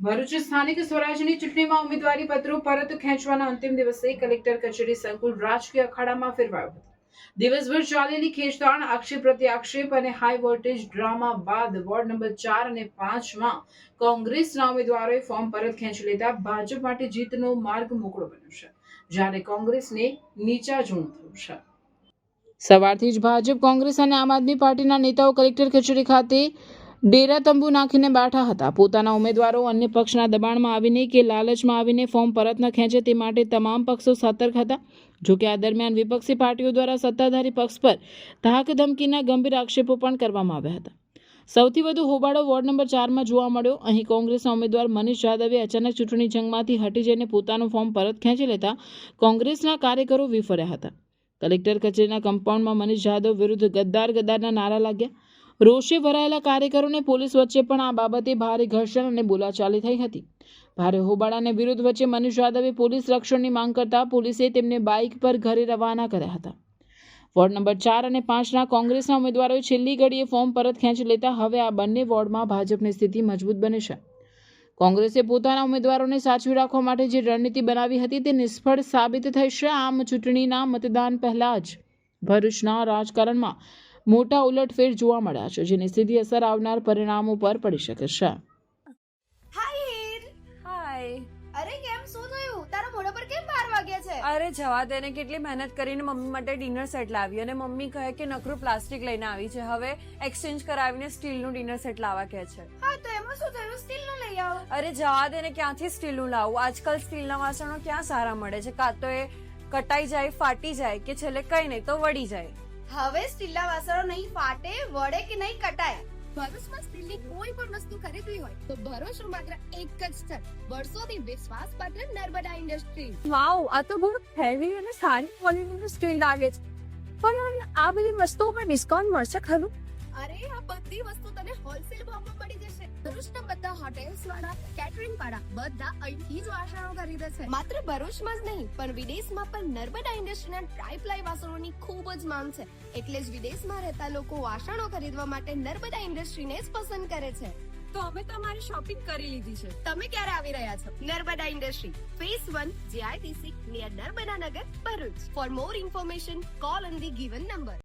ભરૂચ સ્થાનિક સ્વરાજની ચૂંટણીમાં ઉમેદવારી પત્રો પરત ખેંચવાના અંતિમ દિવસે કલેક્ટર કચેરી સંકુલ રાજકીય અખાડામાં ફેરવાયો હતો। દિવસભર ચાલેલી ખેંચતાણ, આક્ષેપ પ્રત્યાક્ષેપ અને હાઈ વોલ્ટેજ ડ્રામા બાદ વોર્ડ નંબર 4 અને 5માં કોંગ્રેસના ઉમેદવારોએ ફોર્મ પરત ખેંચી લેતા ભાજપ માટે જીતનો માર્ગ મોકળો બન્યો છે, જ્યારે કોંગ્રેસને નીચા જૂનું થયું છે। સવારથી જ ભાજપ, કોંગ્રેસ અને આમ આદમી પાર્ટીના નેતાઓ કલેક્ટર કચેરી ખાતે ડેરા તંબુ નાખીને બેઠા હતા। પોતાના ઉમેદવારો અન્ય પક્ષના દબાણમાં આવીને કે લાલચમાં આવીને ફોર્મ પરત ન ખેંચે તે માટે તમામ પક્ષો સતર્ક હતા। જોકે આ દરમિયાન વિપક્ષી પાર્ટીઓ દ્વારા સત્તાધારી પક્ષ પર ધાક ધમકીના ગંભીર આક્ષેપો પણ કરવામાં આવ્યા હતા। સૌથી વધુ હોબાળો વોર્ડ નંબર 4માં જોવા મળ્યો। અહીં કોંગ્રેસના ઉમેદવાર મનીષ જાદવે અચાનક ચૂંટણી જંગમાંથી હટી જઈને પોતાનું ફોર્મ પરત ખેંચી લેતા કોંગ્રેસના કાર્યકરો વિફર્યા હતા। કલેક્ટર કચેરીના કમ્પાઉન્ડમાં મનીષ જાદવ વિરુદ્ધ ગદ્દારના નારા લાગ્યા। રોષે ભરાયેલા કાર્યકરોને પોલીસ વચ્ચે પણ આ બાબતે ભારે ઘર્ષણ અને બોલાચાલી થઈ હતી। ભારે હોબાળાને વિરોધ વચ્ચે મનીષ જાદવે પોલીસ રક્ષણની માંગ કરતા પોલીસે તેમને બાઇક પર ઘરે રવાના કર્યા હતા। વોર્ડ નંબર 4 અને 5ના કોંગ્રેસના ઉમેદવારોએ છેલ્લી ઘડીએ ફોર્મ પરત ખેંચી લેતા હવે આ બંને વોર્ડમાં ભાજપની સ્થિતિ મજબૂત બની છે। કોંગ્રેસે પોતાના ઉમેદવારોને સાચવી રાખવા માટે જે રણનીતિ બનાવી હતી તે નિષ્ફળ સાબિત થઈ છે। આમ ચૂંટણીના મતદાન પહેલા જ ભરૂચના રાજકારણમાં મોટા ઉલટફેર જોવા મળ્યા છે, જેની સીધી અસર આવનાર પરિણામો પર પડી શકે છે। હાય હીર, હાય। અરે કેમ શું થયું? તારા મોઢા પર કેમ 12 વાગ્યા છે? અરે જવા દે ને, કેટલી મહેનત કરીને મમ્મી માટે ડિનર સેટ લાવી અને મમ્મી કહે કે નકરું પ્લાસ્ટિક લઈને આવી છે, હવે એક્સચેન્જ કરાવીને સ્ટીલનું ડિનર સેટ લાવવા કહે છે। હા તો એમાં શું થયું? સ્ટીલનું લઈ આવો। અરે જવા દે ને, ક્યાંથી સ્ટીલનું લાવું? આજકાલ સ્ટીલના વાસણો ક્યાં સારા મળે છે? કાં તો એ કટાઈ જાય, ફાટી જાય, કે છેલ્લે કઈ નહીં તો વળી જાય। હવે સ્ટીલના વાસણો નહીં ફાટે, વળે કે નહીં કટાય। ભરૂચમાં સ્ટીલની કોઈ પણ વસ્તુ ખરીદવી હોય તો ભરોસો માત્ર એક જ સ્થળ, વર્ષોથી વિશ્વાસપાત્ર નર્મદા ઇન્ડસ્ટ્રીઝ। વાવ, આ તો બહુ હેવી અને સારી ક્વોલિટીનું સ્ટીલ લાગે છે, પણ આ બધી વસ્તુઓ પર ડિસ્કાઉન્ટ મળશે ખરું? અરે આ બધી વસ્તુ તને હોલસેલ ભાવમાં મળી જશે। ભરૂચના બધા હોટેલ્સ વાળા, કેટરિંગ વાળા બધા અહીંથી જ વાસણો ખરીદે છે। માત્ર ભરૂચમાં જ નહીં પણ વિદેશમાં પણ નર્મદા ઇન્ડસ્ટ્રીના ટ્રાય-પ્લાય વાસણોની ખૂબ જ માંગ છે, એટલે જ વિદેશમાં રહેતા લોકો વાસણો ખરીદવા માટે નર્મદા ઇન્ડસ્ટ્રીને જ પસંદ કરે છે। તો અમે તમારી શોપિંગ કરી લીધી છે। તમે ક્યારે આવી રહ્યા છો? Narmada industry, phase 1, JITC, near Narmada Nagar, Bharuch. For more information call on the given number.